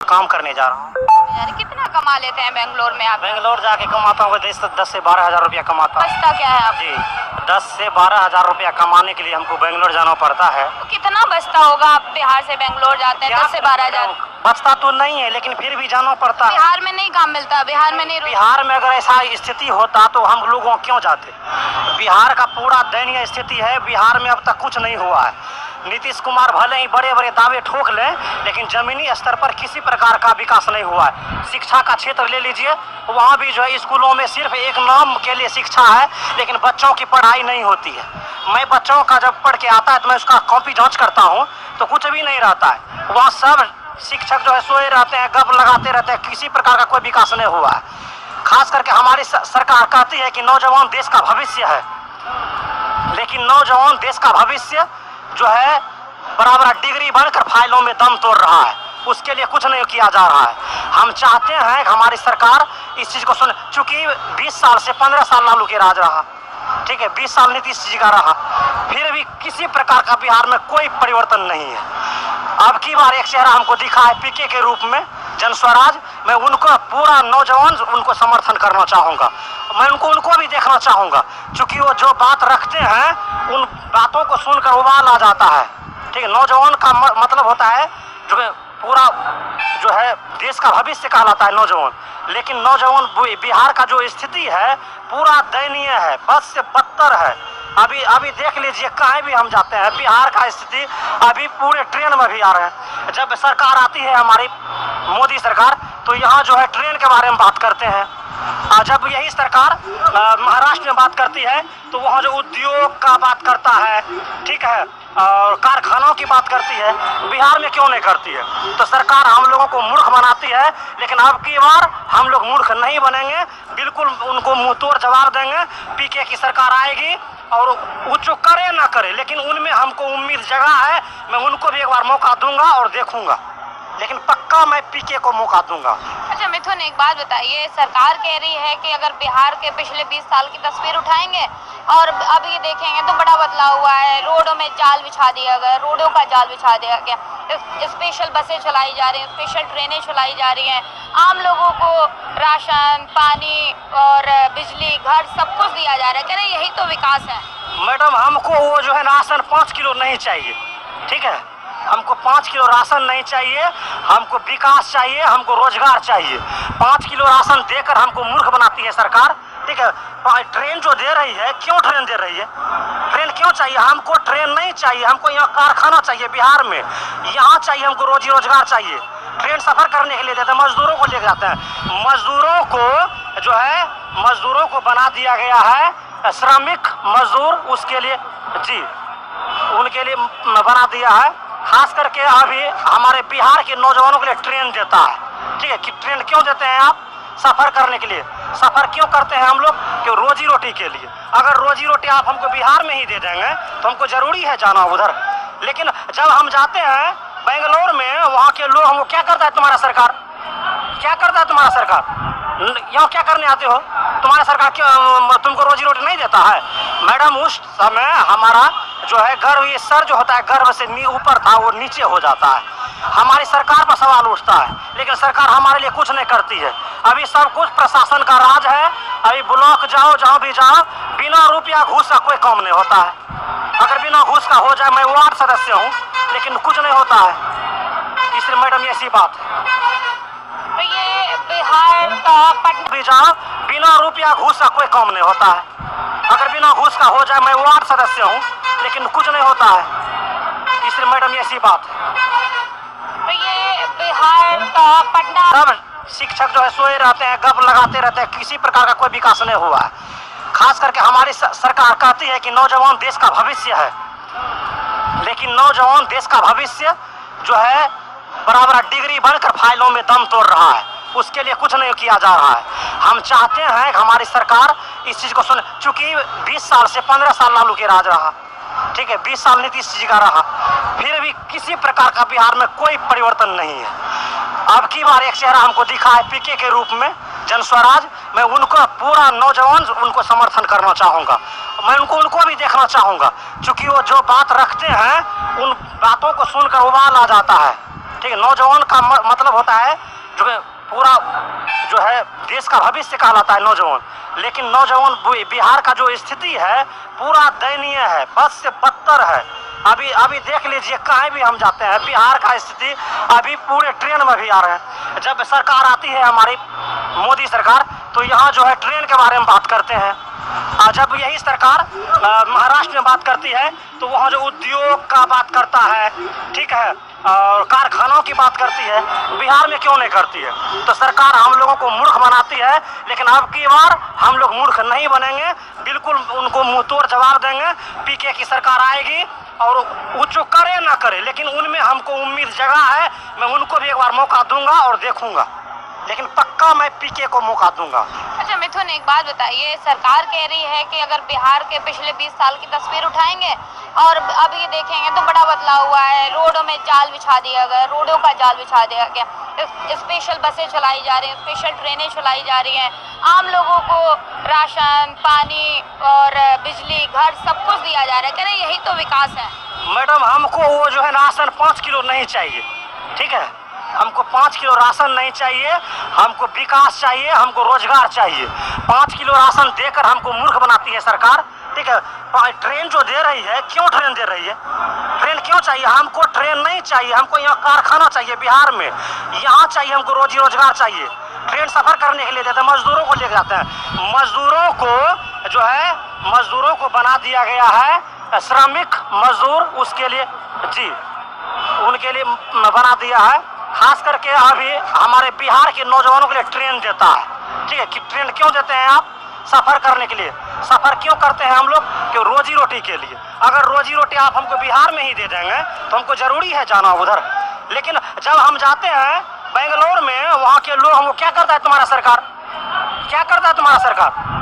काम करने जा रहा हूँ। यार कितना कमा लेते हैं बेंगलोर में आप? बेंगलोर जाके कमाता हूँ 10 से 12 हज़ार रुपया कमाता हूँ। बचता क्या है आप? जी 10 से 12 हज़ार रुपया कमाने के लिए हमको बेंगलोर जाना पड़ता है। तो कितना बचता होगा? आप बिहार से बेंगलोर जाते हैं 10 से 12 हज़ार। बचता तो नहीं है लेकिन फिर भी जाना पड़ता है। बिहार में नहीं काम मिलता? बिहार में नहीं? बिहार में अगर ऐसा स्थिति होता तो हम लोगों क्यों जाते? बिहार का पूरा दयनीय स्थिति है। बिहार में अब तक कुछ नहीं हुआ है। नीतीश कुमार भले ही बड़े बड़े दावे ठोक लें लेकिन जमीनी स्तर पर किसी प्रकार का विकास नहीं हुआ है। शिक्षा का क्षेत्र ले लीजिए, वहाँ भी जो है स्कूलों में सिर्फ एक नाम के लिए शिक्षा है लेकिन बच्चों की पढ़ाई नहीं होती है। मैं बच्चों का जब पढ़ के आता है तो मैं उसका कॉपी जांच करता हूँ तो कुछ भी नहीं रहता है। वहाँ सब शिक्षक जो है सोए रहते हैं, गप लगाते रहते हैं, किसी प्रकार का कोई विकास नहीं हुआ है। खास करके हमारी सरकार कहती है कि नौजवान देश का भविष्य है, लेकिन नौजवान देश का भविष्य जो है बराबर डिग्री बनकर फाइलों में दम तोड़ रहा है। उसके लिए कुछ नहीं किया जा रहा है। हम चाहते हैं कि हमारी सरकार इस चीज़ को सुने, चूंकि 20 साल से 15 साल लालू के राज रहा, ठीक है, 20 साल नीतीश जी का रहा, फिर भी किसी प्रकार का बिहार में कोई परिवर्तन नहीं है। अब की बार एक चेहरा हमको दिखा है पीके के रूप में, जन स्वराज। मैं उनको पूरा नौजवान उनको समर्थन करना चाहूँगा, मैं उनको भी देखना चाहूँगा, क्योंकि वो जो बात रखते हैं उन बातों को सुनकर उबाल आ जाता है। ठीक है, नौजवान का मतलब होता है जो पूरा जो है देश का भविष्य कहलाता है नौजवान। लेकिन नौजवान बिहार का जो स्थिति है पूरा दयनीय है, बद से बदतर है। अभी देख लीजिए, कहीं भी हम जाते हैं बिहार का स्थिति, अभी पूरे ट्रेन में भी आ रहे हैं। जब सरकार आती है हमारी मोदी सरकार तो यहाँ जो है ट्रेन के बारे में बात करते हैं, और जब यही सरकार महाराष्ट्र में बात करती है तो वहाँ जो उद्योग का बात करता है, ठीक है, और कारखानों की बात करती है, बिहार में क्यों नहीं करती है? तो सरकार हम लोगों को मूर्ख बनाती है। लेकिन अब की बार हम लोग मूर्ख नहीं बनेंगे, बिल्कुल उनको मुंह तोड़ जवाब देंगे। पीके की सरकार आएगी और वो जो करे ना करे, लेकिन उनमें हमको उम्मीद जगा है। मैं उनको भी एक बार मौका दूंगा और देखूंगा, लेकिन पक्का मैं पीके को मौका दूंगा। अच्छा मिथुन, एक बात बताइए, सरकार कह रही है कि अगर बिहार के पिछले 20 साल की तस्वीर उठाएंगे और अब ये देखेंगे तो बड़ा बदलाव हुआ है। रोडों में जाल बिछा दिया गया, रोडों का जाल बिछा दिया गया, स्पेशल बसें चलाई जा रही हैं, स्पेशल ट्रेनें चलाई जा रही हैं, आम लोगों को राशन, पानी और बिजली, घर सब कुछ दिया जा रहा है। कह रहे यही तो विकास है। मैडम, हमको वो जो है राशन 5 किलो नहीं चाहिए, ठीक है, हमको 5 किलो राशन नहीं चाहिए, हमको विकास चाहिए, हमको रोजगार चाहिए। 5 किलो राशन देकर हमको मूर्ख बनाती है सरकार, ठीक है। ट्रेन जो दे रही है, क्यों ट्रेन दे रही है? ट्रेन क्यों चाहिए? हमको ट्रेन नहीं चाहिए, हमको यहाँ कारखाना चाहिए बिहार में, यहाँ चाहिए हमको रोजी रोजगार चाहिए। ट्रेन सफर करने के लिए देते हैं, मजदूरों को ले जाते हैं। मजदूरों को जो है मजदूरों को बना दिया गया है श्रमिक मजदूर, उसके लिए जी उनके लिए बना दिया है। खास करके अभी हमारे बिहार के नौजवानों के लिए ट्रेन देता है, ठीक है। कि ट्रेन क्यों देते हैं आप? सफर करने के लिए। सफर क्यों करते हैं हम लोग? कि रोजी रोटी के लिए। अगर रोजी रोटी आप हमको बिहार में ही दे देंगे तो हमको जरूरी है जाना उधर। लेकिन जब हम जाते हैं बेंगलोर में, वहाँ के लोग हमको क्या करता है तुम्हारा सरकार? क्या करता है तुम्हारा सरकार? यहाँ क्या करने आते हो? तुम्हारा सरकार क्यों तुमको रोजी रोटी नहीं देता है? मैडम, उस समय हमारा जो है गर्व, ये सर जो होता है गर्व से ऊपर था वो नीचे हो जाता है। हमारी सरकार पर सवाल उठता है, लेकिन सरकार हमारे लिए कुछ नहीं करती है। अभी सब कुछ प्रशासन का राज है। अभी ब्लॉक जाओ, जहाँ भी जाओ, बिना रुपया घूस का कोई काम नहीं होता है। अगर बिना घूस का हो जाए, मैं वार्ड सदस्य हूँ, लेकिन कुछ नहीं होता है। इसलिए मैडम ऐसी बात तो ये बिहार का पटना भी जाओ, बिना रुपया घूस का कोई काम नहीं होता है। अगर बिना घूस का हो जाए, मैं वार्ड सदस्य हूँ, लेकिन कुछ नहीं होता है। इसलिए मैडम ऐसी बात तो ये बिहार का पटना सब शिक्षक जो है सोए रहते हैं, गप लगाते रहते हैं, किसी प्रकार का कोई विकास नहीं हुआ है। खास करके हमारी सरकार कहती है कि नौजवान देश का भविष्य है, लेकिन नौजवान देश का भविष्य जो है बराबर डिग्री बनकर फाइलों में दम तोड़ रहा है। उसके लिए कुछ नहीं किया जा रहा है। हम चाहते हैं कि हमारी सरकार इस चीज़ को सुने, चूंकि 20 साल से 15 साल लालू के राज रहा, ठीक है, 20 साल नीतीश जी का रहा, फिर भी किसी प्रकार का बिहार में कोई परिवर्तन नहीं है। अब की बार एक चेहरा हमको दिखा है पीके के रूप में, जन स्वराज। मैं उनको पूरा नौजवान उनको समर्थन करना चाहूँगा, मैं उनको भी देखना चाहूँगा, क्योंकि वो जो बात रखते हैं उन बातों को सुनकर उबाल आ जाता है। ठीक है, नौजवान का मतलब होता है जो पूरा जो है देश का भविष्य कहलाता है नौजवान। लेकिन नौजवान बिहार का जो स्थिति है पूरा दयनीय है, बस से बदतर है। अभी देख लीजिए, कहीं भी हम जाते हैं बिहार का स्थिति, अभी पूरे ट्रेन में भी आ रहे हैं। जब सरकार आती है हमारी मोदी सरकार, तो यहाँ जो है ट्रेन के बारे में बात करते हैं। जब यही सरकार महाराष्ट्र में बात करती है तो वहाँ जो उद्योग का बात करता है, ठीक है, और कारखानों की बात करती है, बिहार में क्यों नहीं करती है? तो सरकार हम लोगों को मूर्ख बनाती है। लेकिन अब की बार हम लोग मूर्ख नहीं बनेंगे, बिल्कुल उनको मुंह तोड़ जवाब देंगे। पीके की सरकार आएगी और वो जो करे ना करे, लेकिन उनमें हमको उम्मीद जगा है। मैं उनको भी एक बार मौका दूंगा और देखूंगा, लेकिन पक्का मैं पीके को मौका दूंगा। अच्छा मिथुन, एक बात बताइए, सरकार कह रही है कि अगर बिहार के पिछले 20 साल की तस्वीर उठाएंगे और अब ये देखेंगे तो बड़ा बदलाव हुआ है। रोडों में जाल बिछा दिया गया, रोडों का जाल बिछा दिया गया, स्पेशल बसें चलाई जा रही हैं, स्पेशल ट्रेनें चलाई जा रही हैं, आम लोगों को राशन, पानी और बिजली, घर सब कुछ दिया जा रहा है। कह रहे यही तो विकास है। मैडम, हमको वो जो है राशन 5 किलो नहीं चाहिए, ठीक है, हमको 5 किलो राशन नहीं चाहिए, हमको विकास चाहिए, हमको रोजगार चाहिए। 5 किलो राशन देकर हमको मूर्ख बनाती है सरकार, ठीक है। ट्रेन जो दे रही है, क्यों ट्रेन दे रही है? ट्रेन क्यों चाहिए? हमको ट्रेन नहीं चाहिए, हमको यहाँ कारखाना चाहिए बिहार में, यहाँ चाहिए हमको रोजी रोजगार चाहिए। ट्रेन सफर करने के लिए देते हैं, मजदूरों को ले जाते हैं। मजदूरों को जो है, मजदूरों को बना दिया गया है श्रमिक मजदूर, उसके लिए जी, उनके लिए बना दिया है। खास करके अभी हमारे बिहार के नौजवानों के लिए ट्रेन देता है, ठीक है। कि ट्रेन क्यों देते हैं आप? सफर करने के लिए। सफर क्यों करते हैं हम लोग? कि रोजी रोटी के लिए। अगर रोजी रोटी आप हमको बिहार में ही दे देंगे तो हमको जरूरी है जाना उधर। लेकिन जब हम जाते हैं बेंगलोर में, वहाँ के लोग हमको, क्या करता है तुम्हारा सरकार? क्या करता है तुम्हारा सरकार?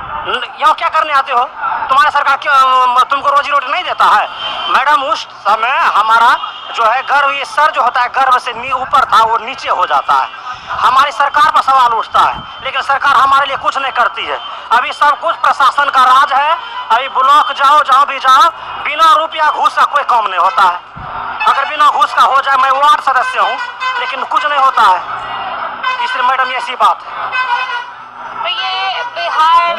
यहाँ क्या करने आते हो? तुम्हारा सरकार क्यों तुमको रोजी रोटी नहीं देता है? मैडम, उस समय हमारा जो है गर्व, ये सर जो होता है गर्व से ऊपर था, वो नीचे हो जाता है। हमारी सरकार पर सवाल उठता है, लेकिन सरकार हमारे लिए कुछ नहीं करती है। अभी सब कुछ प्रशासन का राज है। अभी ब्लॉक जाओ, जहाँ भी जाओ, बिना रुपया घूस का कोई काम नहीं होता है। अगर बिना घूस का हो जाए, मैं वार्ड सदस्य हूँ, लेकिन कुछ नहीं होता है। इसलिए मैडम, ऐसी बात है। तो ये बिहार